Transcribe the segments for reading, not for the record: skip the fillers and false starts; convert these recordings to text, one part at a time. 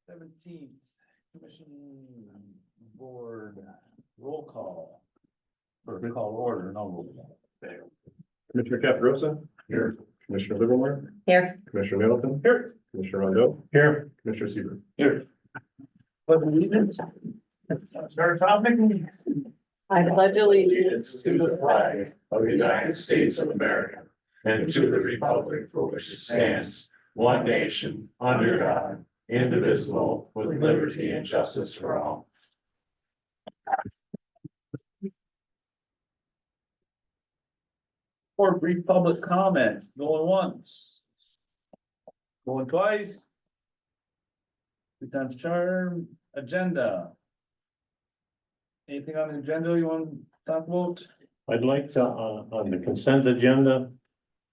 17th, Commission Board roll call. Or call order, no roll call. There. Commissioner Caprosa. Here. Commissioner Livermore. Here. Commissioner Middleton. Here. Commissioner Rondo. Here. Commissioner Seaver. Here. But allegiance. Start topic. I pledge allegiance To the flag of the United States of America and to the republic for which it stands, one nation, under God, indivisible, with liberty and justice for all. For brief public comment, going once. Going twice. Two times charm, agenda. Anything on the agenda you want to talk about? I'd like to, on the consent agenda,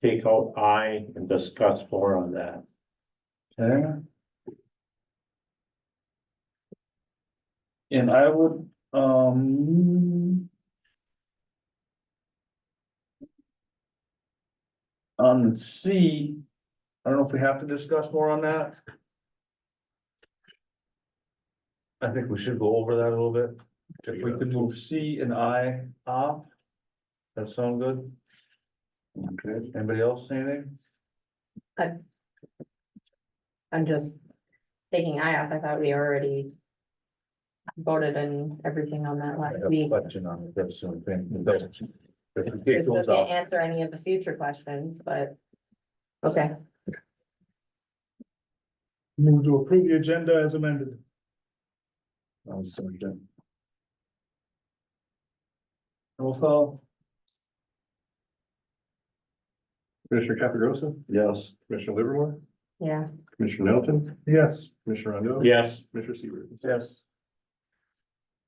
take out I and discuss more on that. Okay. And I would, on C, I don't know if we have to discuss more on that. I think we should go over that a little bit. If we could move C and I off. That sound good? Okay, anybody else say anything? I'm just taking I off. I thought we already voted and everything on that I last have a week. question on it, that's the only thing. If we We take still those can't off, answer any of the future questions, but okay. Move to approve the agenda as amended. roll call. Commissioner Caprosa. Yes. Commissioner Livermore. Yeah, Commissioner Middleton. Yes, Commissioner Rondo. Yes, Commissioner Seaver. Yes.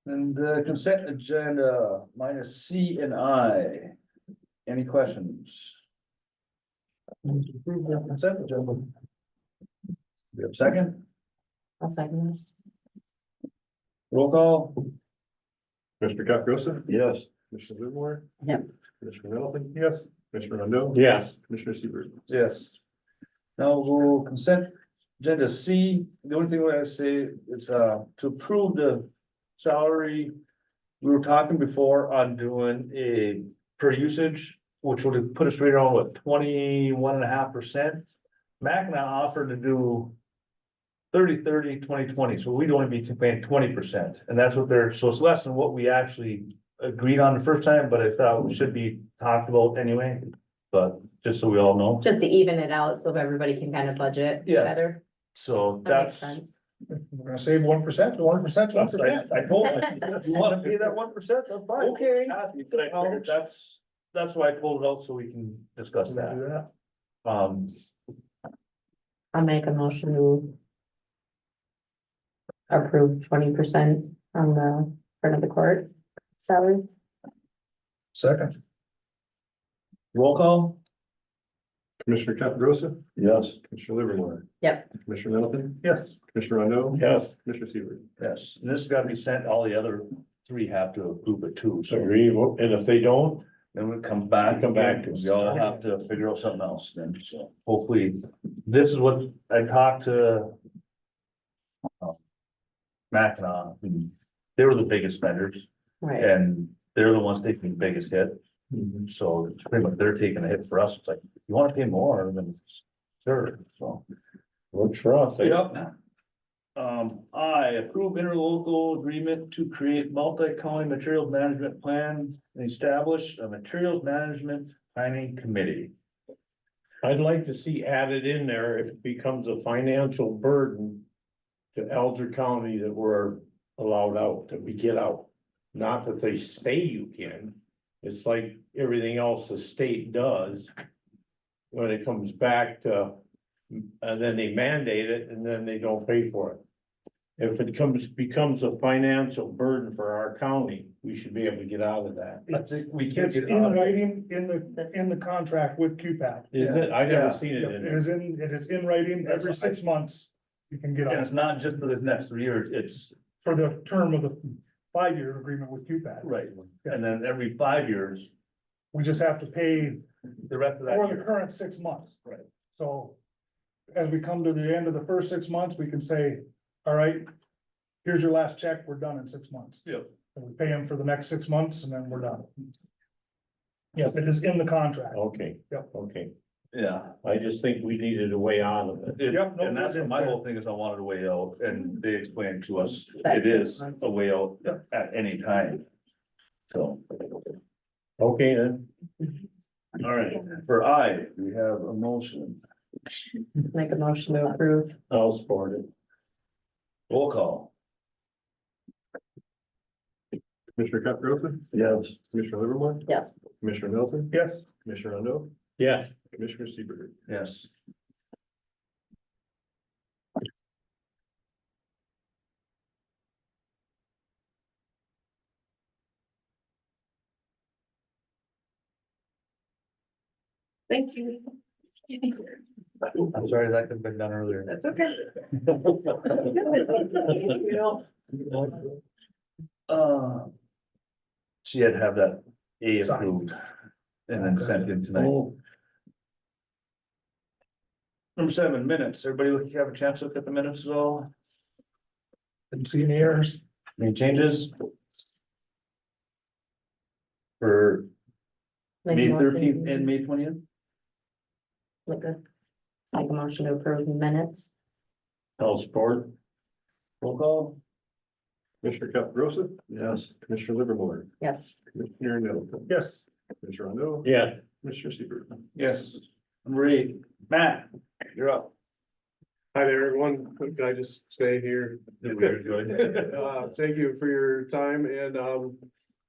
And the consent agenda minus C and I. Any questions? move to approve the consent agenda. We have a second? I'll second this. Roll call? Commissioner Caprosa. Yes. Commissioner Livermore. Yep. Commissioner Middleton. Yes, Commissioner Rondo. yes, Commissioner Seaver. Yes. Now we'll consent agenda C. The only thing I say is to approve the salary. We were talking before on doing a per usage, which would have put us right around what 21.5%. Mac now offered to do 30, 20. So we'd only be paying 20%, and that's what they're, so it's less than what we actually agreed on the first time, but I thought it should be talked about anyway. But just so we all know, Just to even it out so everybody can kind of budget Yeah. better. so That makes that's. sense. we're gonna save 1%, 1%, 1%. I told him, you wanna pay that 1%, that's fine. Okay. Happy, but I figured that's why I pulled it out, so we can discuss We'll do that. that. I'll make a motion to approve 20% on the front of the court salary. Second, Roll call? Commissioner Caprosa. Yes. Commissioner Livermore. Yep. Commissioner Middleton. yes, Commissioner Rondo. yes, Commissioner Seaver. Yes, and this has gotta be sent, all the other three have to approve it too, so agree, and if they don't, then when it comes back. Come back to us. We all have to figure out something else then, so hopefully, this is what I talked to. Mackinac, and they were the biggest spenders, Right. and they're the ones taking the biggest hit. So it's pretty much they're taking a hit for us. It's like, if you wanna pay more, then sure, so. works for us. Yep. I approve interlocal agreement to create multi-county materials management plan and establish a materials management planning committee. I'd like to see added in there if it becomes a financial burden to Alger County that we're allowed out, that we get out. Not that they say you can, it's like everything else the state does. When it comes back to, and then they mandate it and then they don't pay for it. If it becomes a financial burden for our county, we should be able to get out of that. I think we can't it's get in out of it. writing in the contract with QPAC. Is it? I never Yeah. seen it Yep, in It there. is in writing, every 6 months, you can get And on it's not just for the next 3 years, it's for the term of the 5-year agreement with QPAC. right, and then every 5 years, We just have to pay the rest of that for the year. current 6 months. Right. So as we come to the end of the first 6 months, we can say, all right, here's your last check, we're done in 6 months. Yep. And we pay them for the next 6 months and then we're done. Yep, it is in the contract. Okay. Yep. Okay, Yeah. I just think we needed a way out of it. Yep, no, And that's what it's my there. whole thing is, I wanted a way out, and they explained to us, That's it is 6 months. a way out at any time. So, Okay, then, all right, for I, we have a motion, Make a motion to approve. I'll support it. roll call. Commissioner Caprosa, Yes. Commissioner Livermore, Yes. Commissioner Middleton, Yes, Commissioner Rondo, Yeah, Commissioner Seaver. Yes. Thank you. I'm sorry, that could have been done earlier. That's okay. She had to have that A Signed. approved and then sent in tonight. oh, Number 7, minutes. Everybody have a chance to look at the minutes at all? didn't see any errors. Any changes? For Make a May motion- 13th and May 20th? Make a motion to approve the minutes. I'll support. Roll call? Commissioner Caprosa. Yes. Commissioner Livermore, Yes. Commissioner Middleton, Yes, Commissioner Rondo, Yeah, Commissioner Seaver. Yes. Number 8, Matt, you're up. Hi there, everyone. Could I just stay here? Thank you for your time and,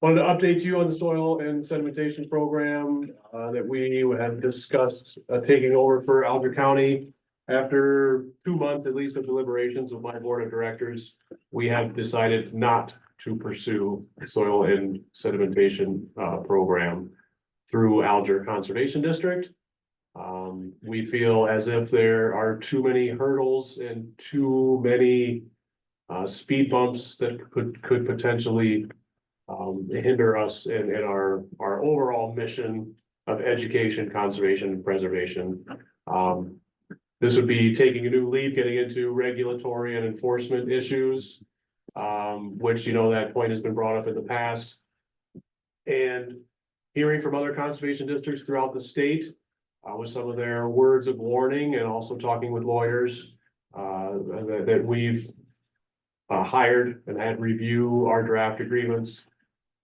wanted to update you on the soil and sedimentation program, that we had discussed, taking over for Alger County. After 2 months at least of deliberations with my board of directors, we have decided not to pursue the soil and sedimentation, program through Alger Conservation District. We feel as if there are too many hurdles and too many speed bumps that could potentially hinder us in our overall mission of education, conservation, and preservation. This would be taking a new leap, getting into regulatory and enforcement issues, which, you know, that point has been brought up in the past. And hearing from other conservation districts throughout the state, with some of their words of warning and also talking with lawyers, that we've hired and had review our draft agreements,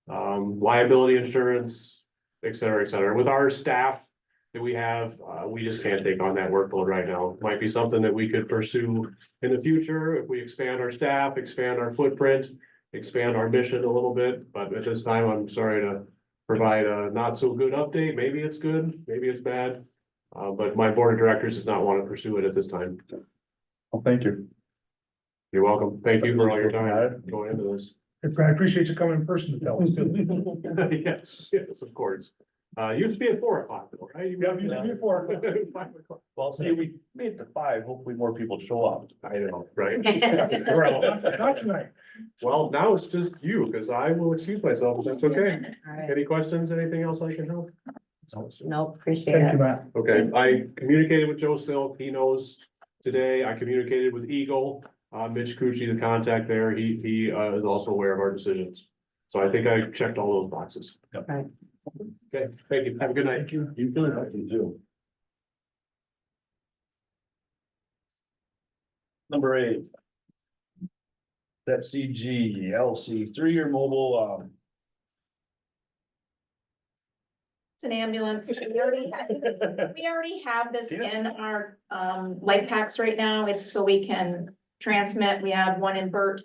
liability insurance, et cetera, et cetera. With our staff that we have, we just can't take on that workload right now. Might be something that we could pursue in the future if we expand our staff, expand our footprint, expand our mission a little bit. But at this time, I'm sorry to provide a not so good update. Maybe it's good, maybe it's bad. But my board of directors does not want to pursue it at this time. Well, thank you. You're welcome. Thank you for all your time going into this. I appreciate you coming in person to tell us too. Yes, yes, of course. Used to be at 4 o'clock, though, right? Yeah, used to be at 4 o'clock. 5 o'clock. Well, see, we made it to 5, hopefully more people show up. I know, right? Not tonight. Well, now it's just you, because I will excuse myself, if that's okay. All right. Any questions, anything else I can help? Nope, appreciate Thank you, it. Matt. Okay, I communicated with Joe Silk, he knows today, I communicated with Eagle, Mitch Cucci, the contact there, he is also aware of our decisions. So I think I checked all those boxes. Right. Okay, thank you, have a good night. Thank you. You feel like you do. Number 8. That CG LC 3-year mobile, It's an ambulance. We already have this in our light packs right now. It's so we can transmit. We have one in Burt.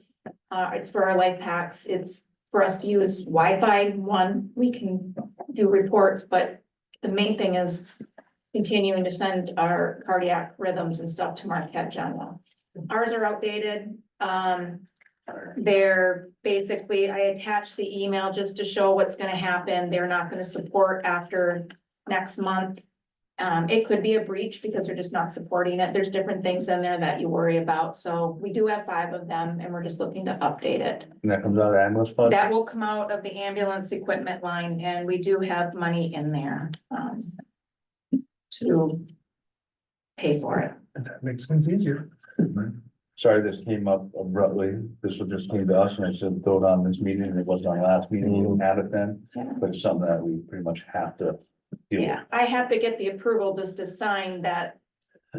It's for our light packs. It's for us to use Wi-Fi. One, we can do reports, but the main thing is continuing to send our cardiac rhythms and stuff to Marquette General. Ours are outdated. They're basically, I attached the email just to show what's gonna happen. They're not gonna support after next month. It could be a breach because they're just not supporting it. There's different things in there that you worry about. So we do have 5 of them and we're just looking to update it. and that comes out of the ambulance fund? That will come out of the ambulance equipment line and we do have money in there, to pay for it. That makes things easier. sorry this came up abruptly. This was just came to us and I said throw it on this meeting and it wasn't on last meeting. We didn't have it then. Yeah. But it's something that we pretty much have to deal with. Yeah, I have to get the approval just to sign that.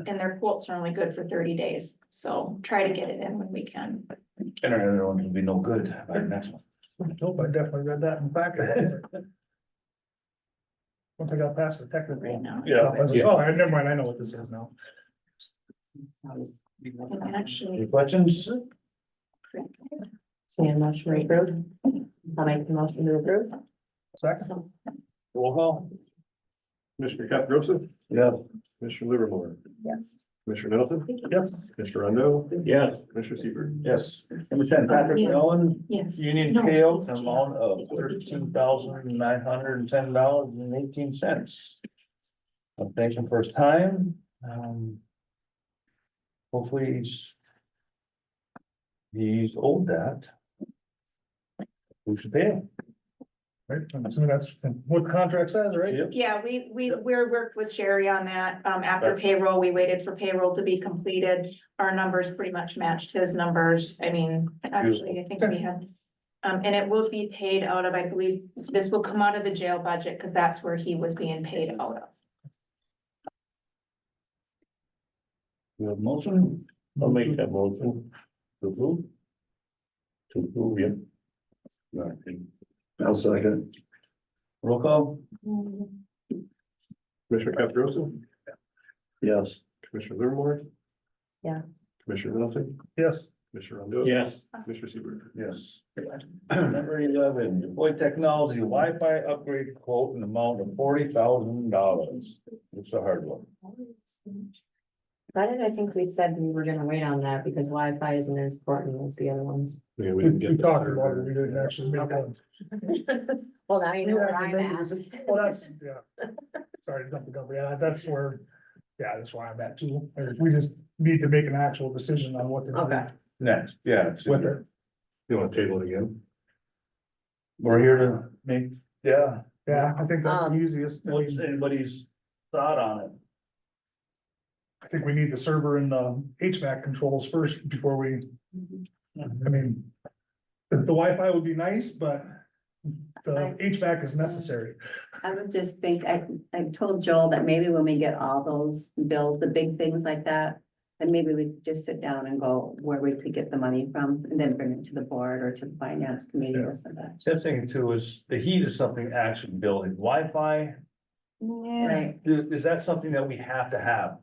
And their quotes are only good for 30 days, so try to get it in when we can. And our other ones will be no good by the next one. Nope, I definitely read that in the packet. Once I got past the technical. Right now. Yeah. I was like, oh, never mind, I know what this is now. And actually, Any questions? So a motion to approve. I'll make the motion to approve. Second, So, Roll call. Commissioner Caprosa? Yeah. Commissioner Livermore? yes. Commissioner Middleton? yes, Commissioner Rondo? Yes, Commissioner Seaver? Yes. Number 10, Patrick Yes. Allen, yes. Union No, Pail, it's an amount of $13,910.18. I'm thanking for his time. Hopefully he's owed that. We should pay him. right, I'm assuming that's what the contract says, right? Yep. Yeah, we're worked with Sherry on that. After That's- payroll, we waited for payroll to be completed. Our numbers pretty much matched his numbers. I mean, actually, I think we had. And it will be paid out of, I believe, this will come out of the jail budget because that's where he was being paid out of. We have a motion I'll make that motion to approve. to approve, yeah. Right. I'll second. Roll call. Commissioner Caprosa? Yes. Commissioner Livermore? Yeah. Commissioner Middleton? Yes, Commissioner Rondo? Yes, Commissioner Seaver? Yes. Number 11, Deploy Technology Wi-Fi upgrade quote in the amount of $40,000. It's a hard one. Why did I think we said we were gonna wait on that because Wi-Fi isn't as important as the other ones? Yeah, we talked about it, we didn't actually make that. Well, now you know where Yeah, I'm maybe at. this is- Well, that's, yeah. Sorry to jump the gun, but yeah, that's where, yeah, that's where I'm at too. We just need to make an actual decision on what to do Okay. Next, yeah, it's- with it. You want to table it again? we're here to make, yeah, Yeah, I think that's the Um, easiest. I what's mean, anybody's thought on it? I think we need the server and the HVAC controls first before we, I mean. The Wi-Fi would be nice, but the HVAC is necessary. I would just think, I told Joel that maybe when we get all those build the big things like that. Then maybe we just sit down and go where we could get the money from and then bring it to the board or to the finance committee or something. So I'm thinking too is the heat is something actually building Wi-Fi. Right, Is that something that we have to have?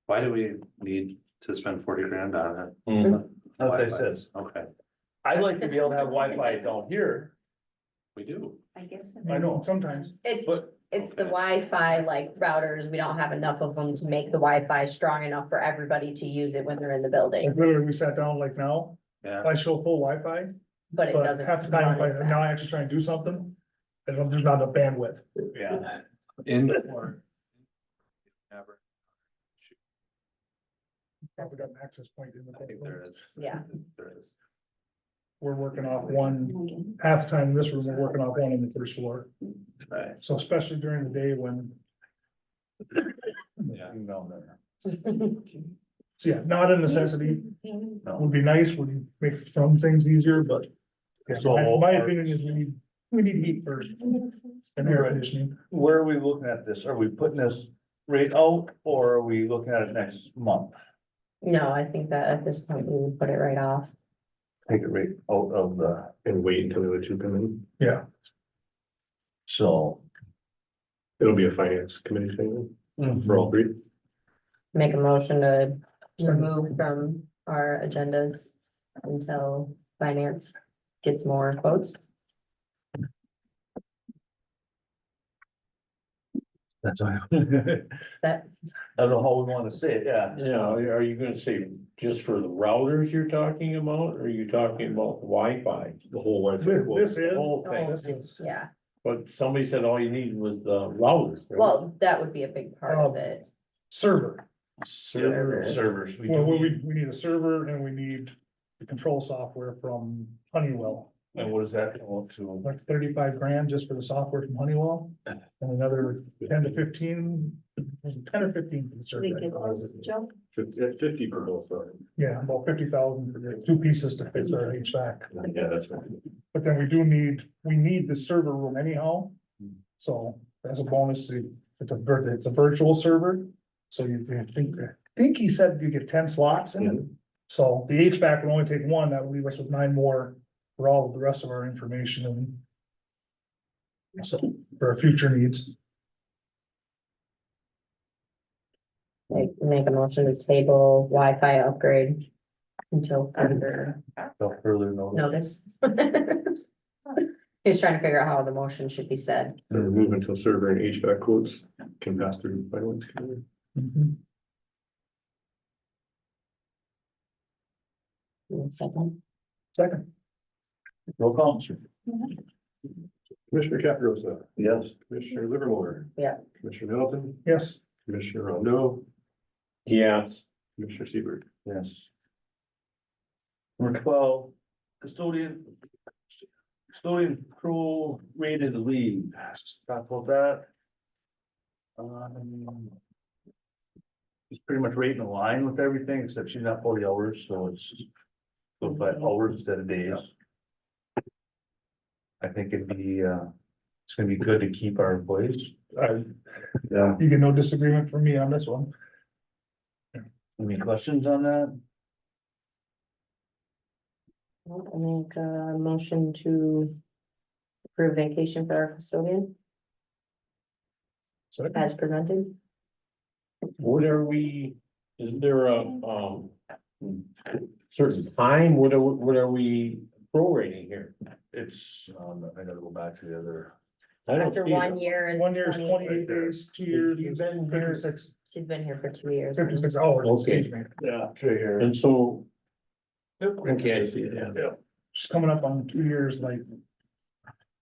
Why do we need to spend 40 grand on it? That's what I Wi-Fi. said. Okay, I'd like to be able to have Wi-Fi down here. we do. I guess. I know. Sometimes. It's, But it's the Okay. Wi-Fi like routers. We don't have enough of them to make the Wi-Fi strong enough for everybody to use it when they're in the building, Like literally, we sat down like now, Yeah, I show full Wi-Fi, but it but doesn't. half the time, run if as I now I fast. actually try and do something. There's not enough bandwidth. yeah, indoor. Never. I've got an access point in the. I think there is. Yeah. There is. We're working off one, half the time in this room, we're working off one on the first floor. Right, So especially during the day when, yeah. you know there. so yeah, not a necessity, No. would be nice, would make some things easier, but. Yeah, So- my opinion is we need heat first and air conditioning. Where are we looking at this? Are we putting this rate out or are we looking at it next month? No, I think that at this point we would put it right off. Take it right out of the, And wait until the other two come in. Yeah, so. It'll be a finance committee thing for all three. Make a motion to remove from our agendas until finance gets more quotes. That's all. I Is that, don't know how we want to say it, yeah. yeah, are you gonna say just for the routers you're talking about, or are you talking about the Wi-Fi? The whole Wi-Fi. this is, The whole thing, this is, yeah, but somebody said all you needed was the routers. right? well, that would be a big part of it. server. Server, servers. We Well, do we, need- we need a server and we need the control software from Honeywell. And what does that come up to? Like 35 grand just for the software from Honeywell. And another 10 to 15 Was it 10 or 15 for the Should we survey? get those, Joe? 50 for both, Yeah, about 50,000 for the two pieces to fix our HVAC. yeah, that's right. But then we need the server room anyhow. So as a bonus, it's a virtual server. So you think he said you get 10 slots in it. So the HVAC would only take one, that would leave us with 9 more for all of the rest of our information and so for our future needs. Make a motion to table Wi-Fi upgrade until further No further notice. notice. He was trying to figure out how the motion should be said. And remove until server and HVAC quotes can pass through finance committee. Second, Second, Roll call. Commissioner Caprosa. Yes. Commissioner Livermore. Yeah. Commissioner Middleton, yes, Commissioner Rondo, Yes, Commissioner Seaver. Yes. Number 12, custodian pro rated leave, talk about that. It's pretty much right in line with everything, except she's not 40 hours, so it's goes by hours instead of days. I think it'd be, it's gonna be good to keep our employees. Yeah. you get no disagreement from me on this one. Any questions on that? I'll make a motion to approve vacation for our custodian Second, as presented. what are we, is there a, certain time, what are we prorating here? It's, I gotta go back to the other. I don't After see 1 it. year is 1 year is 28 28 days, 2 years You've is been here- 56, She's been here for 2 years. 56 hours, Okay. excuse me. Yeah, right here. And so. Okay, I see it, yeah. She's coming up on 2 years, like,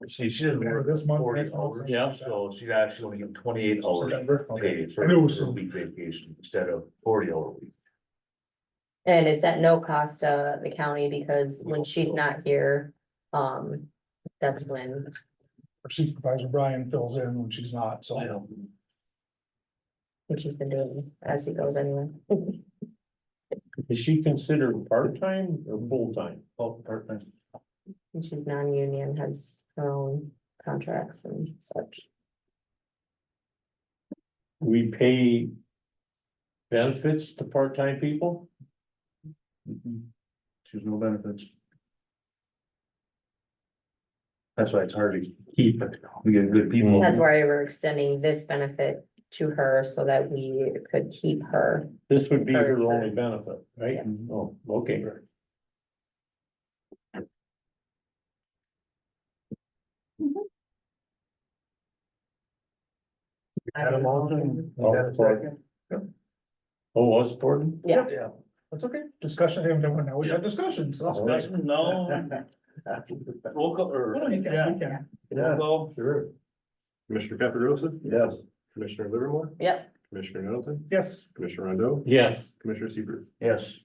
See, she doesn't work this month. 40 next month, hours, something Yeah. like that. so she'd actually only get 28 hours September, okay. paid I for knew it was a soon. week vacation instead of 40-hour week. And it's at no cost to the county because when she's not here, that's when, Our supervisor Brian fills in when she's not, so. when she's been doing as he goes anyway. Is she considered part-time or full-time? Oh, perfect. And she's non-union, has her own contracts and such. We pay benefits to part-time people? She's no benefits. That's why it's hard to keep it. We get good people. That's why we're extending this benefit to her so that we could keep her. This would be her Her- only benefit, right? Yeah. Oh, okay. Had a motion. Oh, Had a second. Oh, was Gordon? Yeah. Yeah. That's okay, discussion, now we got discussions. so. Discussion, no. Roll call, or, Well, you can, yeah, you can. roll call. Sure. Commissioner Caprosa. Yes. Commissioner Livermore, Yep, Commissioner Middleton, Yes, Commissioner Rondo, Yes, Commissioner Seaver. Yes.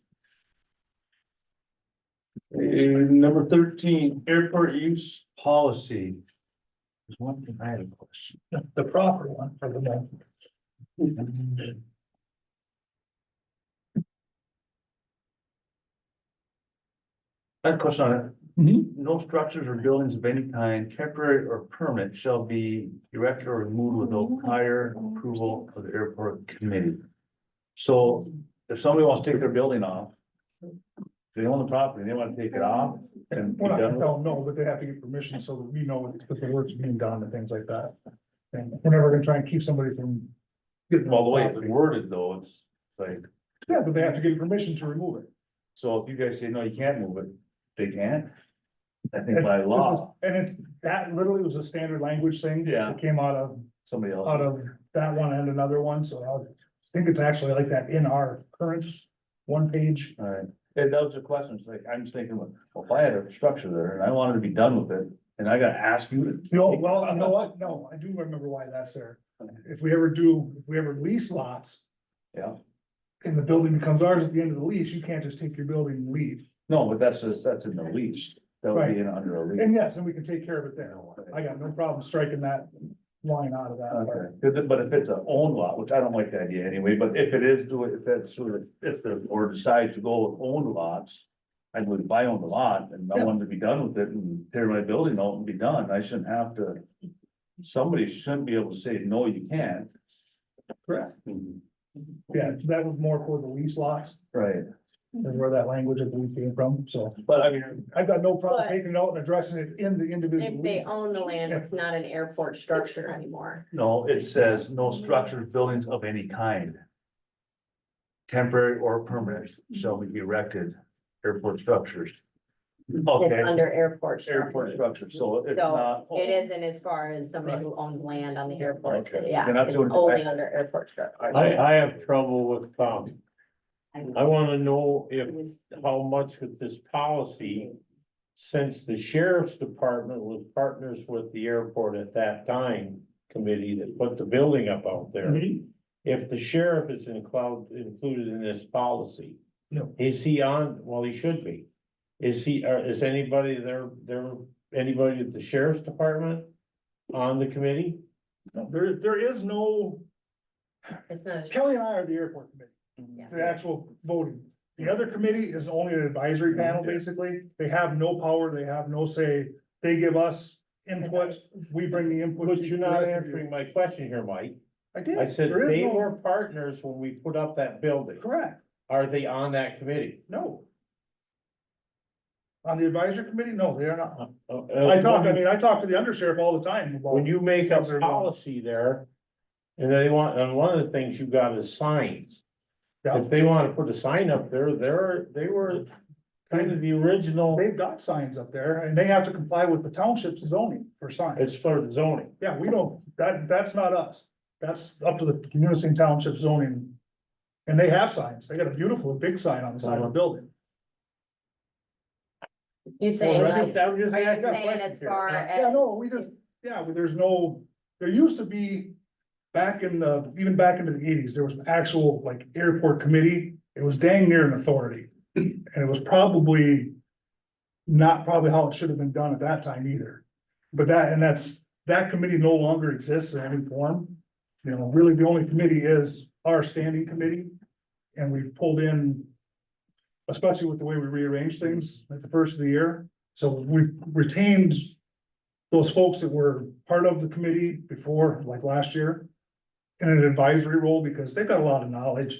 Number 13, airport use policy. There's one thing I had a question. the proper one for the month. I have a question on it. Mhm. No structures or buildings of any kind, temporary or permanent, shall be erected or removed without prior approval of the airport committee. So if somebody wants to take their building off, they own the property, they want to take it off and be Well, I done with it. don't know, but they have to get permission so that we know that the work's being done and things like that. And we're never gonna try and keep somebody from, Well, the way it's worded though, it's like, yeah, but they have to get permission to remove it. so if you guys say, no, you can't move it, they can't. I think by law, And it's, that literally was a standard language thing. Yeah. That came out of somebody else. that one and another one, so I think it's actually like that in our current one page. All right, and those are questions, like, I'm just thinking, well, if I had a structure there and I wanted to be done with it, and I gotta ask you to. No, well, you know what? No, I do remember why that's there. If we ever lease lots Yeah, and the building becomes ours at the end of the lease, you can't just take your building and leave. no, but that's in the lease, that would be in under a lease. And yes, and we can take care of it there. I got no problem striking that line out of that. part. Okay, but if it's a owned lot, which I don't like the idea anyway, but if it is doing, if that's sort of, if the board decides to go with owned lots. I would buy on the lot and I Yeah. wanted to be done with it and tear my building out and be done. I shouldn't have to. Somebody shouldn't be able to say, no, you can't. Correct. Yeah, that was more for the lease lots, Right. and where that language I believe came from, so. But I mean, I've got no problem But- taking it out and addressing it in the individual If they lease. own the land, it's not an airport structure anymore. no, it says no structured buildings of any kind. Temporary or permanent shall be erected, airport structures. It's Okay, under airport airport structure. structure, so it's So not. it isn't as far as somebody who owns land on the airport, Okay. yeah, You're not it's doing- only under airport structure. I have trouble with, I wanna know if, how much with this policy. Since the sheriff's department was partners with the airport at that time, committee that put the building up out there. Mhm. If the sheriff is included in this policy. No. Is he on, well, he should be. Is he, or is anybody anybody at the sheriff's department on the committee? No, there is no, It's not, a- Kelly and I are the airport committee, yeah. the actual voting. The other committee is only an advisory panel, basically. They have no power, they have no say. They give us input, we bring the input. But to you're the not rest of you. answering my question here, Mike. I did. I said There is they no- were partners when we put up that building. Correct, Are they on that committee? no. On the advisory committee, no, they are not. Uh, I talk to the undersheriff all the time about. When you make How's a it going? policy there. And they want, and one of the things you got is signs. Yeah. If they wanna put a sign up there, they were kind of the original, They've got signs up there and they have to comply with the township's zoning for signs. it's for zoning. Yeah, we don't, that's not us. That's up to the Munising Township zoning. And they have signs. They got a beautiful big sign on the side of the building. You saying Well, like, I'm just are you asking saying questions as here. far Yeah, as, no, we just, there's no, there used to be. Back in the, even back into the eighties, there was an actual like airport committee. It was dang near an authority. And it was probably. Not probably how it should have been done at that time either. But that committee no longer exists in any form. You know, really the only committee is our standing committee. And we've pulled in. Especially with the way we rearranged things at the first of the year. So we've retained. Those folks that were part of the committee before, like last year. In an advisory role because they've got a lot of knowledge.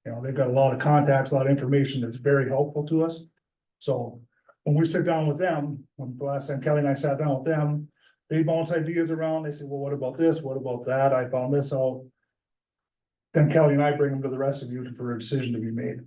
You know, they've got a lot of contacts, a lot of information that's very helpful to us. So when we sit down with them, when the last time Kelly and I sat down with them, they bounce ideas around. They say, well, what about this? What about that? I found this out. Then Kelly and I bring them to the rest of you for a decision to be made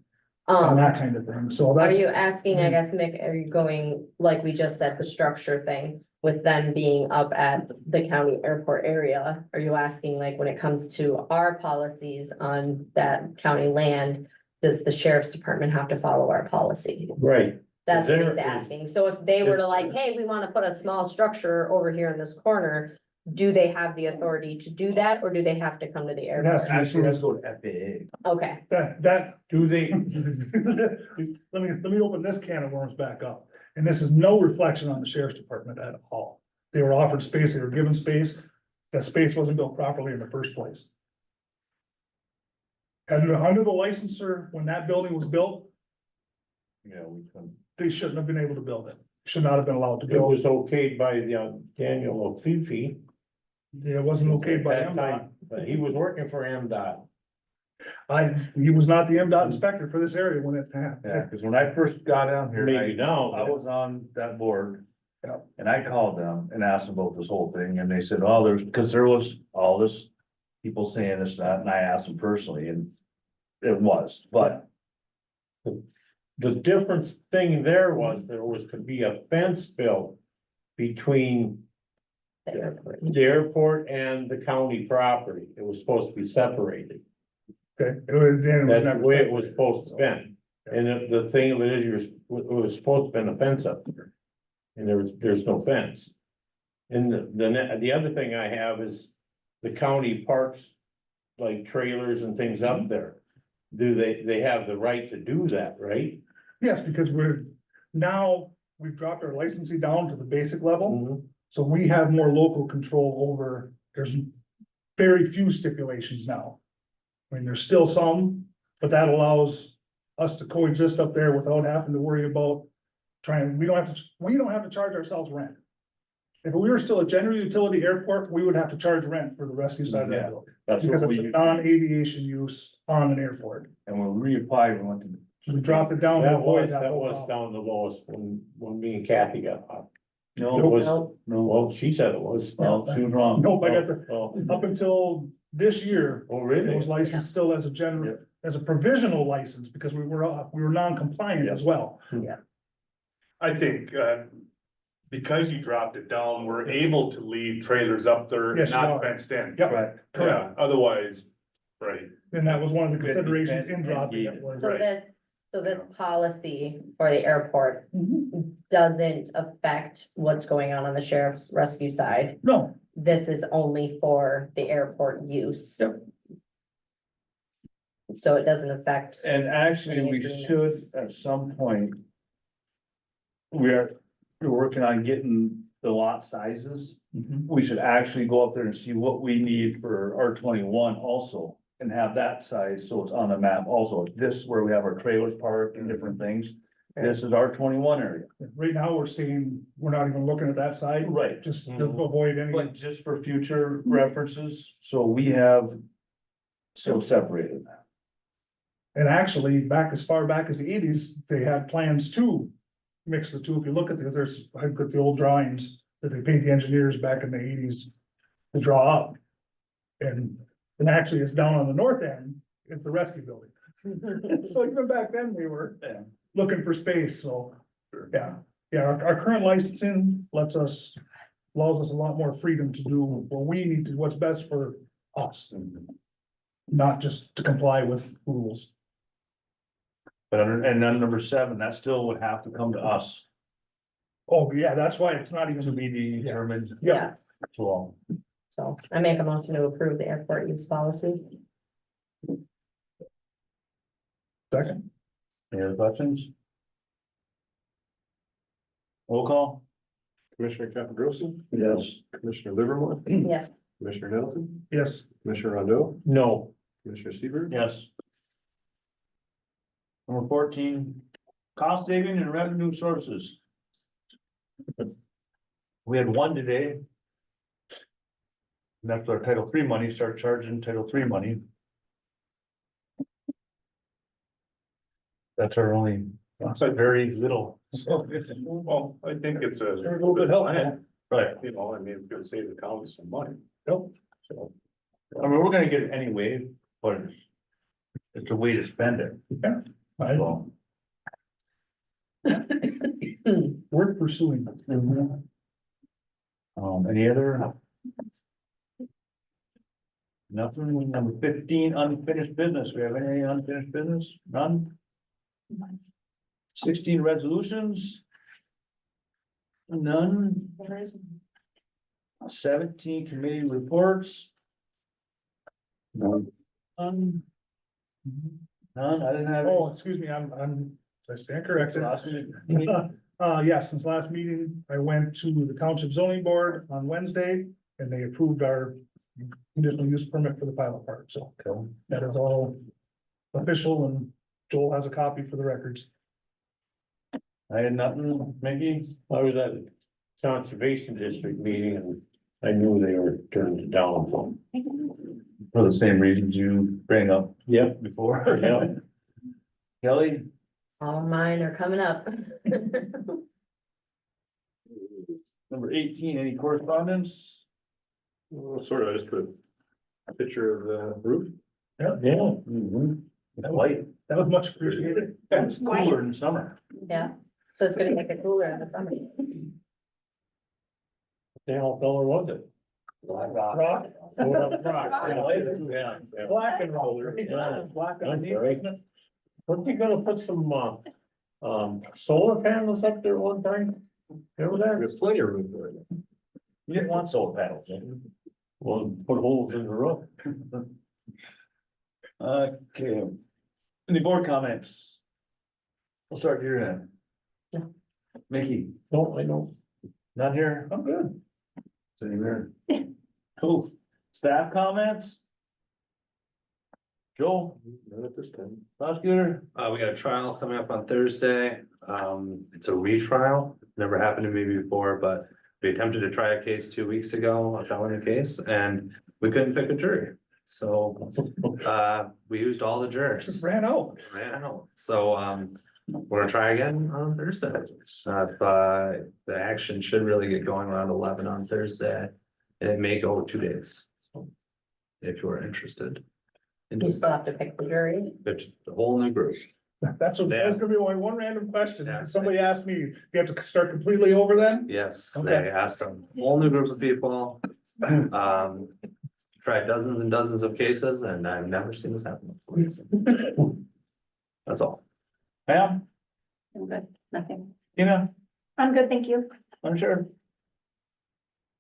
on that kind of thing. So are that's. you asking, I guess, Mick, are you going, like we just said, the structure thing? With them being up at the county airport area, are you asking like when it comes to our policies on that county land? Does the sheriff's department have to follow our policy? Right, That's what There he's is- asking. So if they were to like, hey, we wanna put a small structure over here in this corner. Do they have the authority to do that, or do they have to come to the It has airport? to be actually, let's approved. go to FAA. Okay, That, do they, let me open this can of worms back up. And this is no reflection on the sheriff's department at all. They were offered space, they were given space. That space wasn't built properly in the first place. And under the licensor, when that building was built, Yeah, we can. they shouldn't have been able to build it. Should not have been allowed to it build. was okayed by the Daniel Fifi. It wasn't okay by at that MDOT. time, But he was working for MDOT. He was not the MDOT inspector for this area when it Yeah, happened. because when I first got down here, Maybe now, I was on that board. Yeah. And I called them and asked them about this whole thing, and they said, oh, because there was all this. People saying this, that, and I asked them personally, and it was, but the difference thing there was to be a fence built between the airport. the airport and the county property. It was supposed to be separated. Okay. It was- then it was That's never the way it separated. was supposed to be. And the thing of it is, it was supposed to be a fence up there. And there's no fence. And the other thing I have is the county parks, like trailers and things up there. Do they have the right to do that, right? Yes, because we've dropped our licensing down to the basic level. Mhm. So we have more local control over there's very few stipulations now. I mean, there's still some, but that allows us to coexist up there without having to worry about we don't have to charge ourselves rent. If we were still a general utility airport, we would have to charge rent for the rescue side of that, That's because what it's a we, non-aviation use on an airport. and when we reapplied, we went to. We dropped it down to avoid that That whole was problem. down the lowest when me and Kathy got up. It No, was, No, well, she said it was. well, she was wrong. Nope, I got the, Oh, up until this year, oh, it really? was licensed still as a general, as a provisional license, because we were non-compliant as well. I think, because you dropped it down, we're able to leave trailers up there, Yes, you not are. fenced in. Yep, Right. Yeah, otherwise, right, and that was one of the considerations in dropping it. was- so Right. this policy for the airport doesn't affect what's going on the sheriff's rescue side. No, This is only for the airport use. Yep. So it doesn't affect, And actually, we should at some point. We're working on getting the lot sizes. We should actually go up there and see what we need for R21 also. And have that size, so it's on the map also. This is where we have our trailers parked and different things. This is R21 area. right now we're not even looking at that side, Right. just to avoid any. But just for future references, so we have. So separated. And actually, back as far back as the eighties, they had plans to mix the two. If you look at I've got the old drawings that they paid the engineers back in the eighties to draw up. And actually, it's down on the north end, is the rescue building. So even back then, we were Yeah. looking for space, so, yeah. Yeah, our current licensing allows us a lot more freedom to do what we need to, what's best for us. Not just to comply with rules. But and then number 7, that still would have to come to us Oh, yeah, that's why it's not to even, be determined. yeah, So, so I make a motion to approve the airport use policy. second, any other questions? Roll call? Commissioner Caprosa, Yes. Commissioner Livermore, Yes, Commissioner Nettleton, yes, Commissioner Rondo, No, Commissioner Seaver. Yes. Number 14, cost saving and revenue sources. We had one today. And that's our Title III money, start charging Title III money. That's our only, that's very little. well, I think it's a. There's a little bit helpful. plan, Right, You know, I mean, it's gonna save the county some money, yep, so. I mean, we're gonna get it anyway, but it's a way to spend it. I So, worth pursuing. Any other? Nothing. Number 15, unfinished business. We have any unfinished business? None? 16 resolutions? None. 17 committee reports? None. None, I didn't have. Oh, excuse me, I stand corrected. Yes, since last meeting, I went to the township zoning board on Wednesday, and they approved our conditional use permit for the pilot park, so that is all official, and Joel has a copy for the records. I had nothing, Mickey? I was at a conservation district meeting and I knew they were turned it down, so. For the same reasons you bring up Yep, before. yeah. Kelly? all mine are coming up. Number 18, any correspondence? Well, sort of, I just put a picture of the roof. Yeah, It's white. That was much appreciated. It's cooler in summer. Yeah, so it's gonna make it cooler in the summer. the hell color was it? Rock, Rock. Yeah. black and roll. Yeah. Black and That's deep, great. isn't it? Weren't you gonna put some, solar panels up there one time? Remember that? There's plenty of room for it. You didn't want solar panels. Well, put holes in the roof. Okay. Any board comments? We'll start here then. No. Mickey, No, I know. not here? I'm good. Sitting there. Cool. Staff comments? Joel, Not at this time. prosecutor? We got a trial coming up on Thursday. It's a retrial. Never happened to me before, but we attempted to try a case 2 weeks ago, a felony case, and we couldn't pick a jury. So, we used all the jurors. Just ran out. Ran out. So, we're gonna try again on Thursday. The action should really get going around 11 on Thursday. And it may go 2 days. So, if you're interested. You still have to pick the jury. It's a whole new group. That's gonna be only one random question. Yeah. Somebody asked me, you have to start completely over then? Yes, Okay. they asked a whole new group of people. Tried dozens and dozens of cases and I've never seen this happen. before. That's all. Pam, I'm good, nothing. Tina, I'm good, thank you. I'm sure.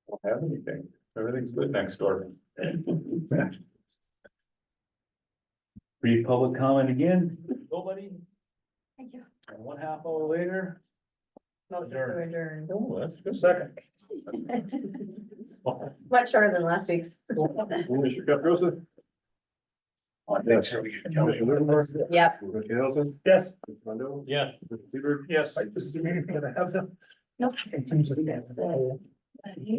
Don't have anything. Everything's good next door. Brief public comment again, nobody, Thank you. and 1/2 hour later. Motion to adjourn. Oh, that's good. Second. Much shorter than last week's. Commissioner Caprosa? Yes. Commissioner Livermore? Yep. Commissioner Nelson? Yes. Commissioner Rondo? Yeah. Commissioner Seaver? Yes. This is the meeting, gonna have them. Nope. In terms of-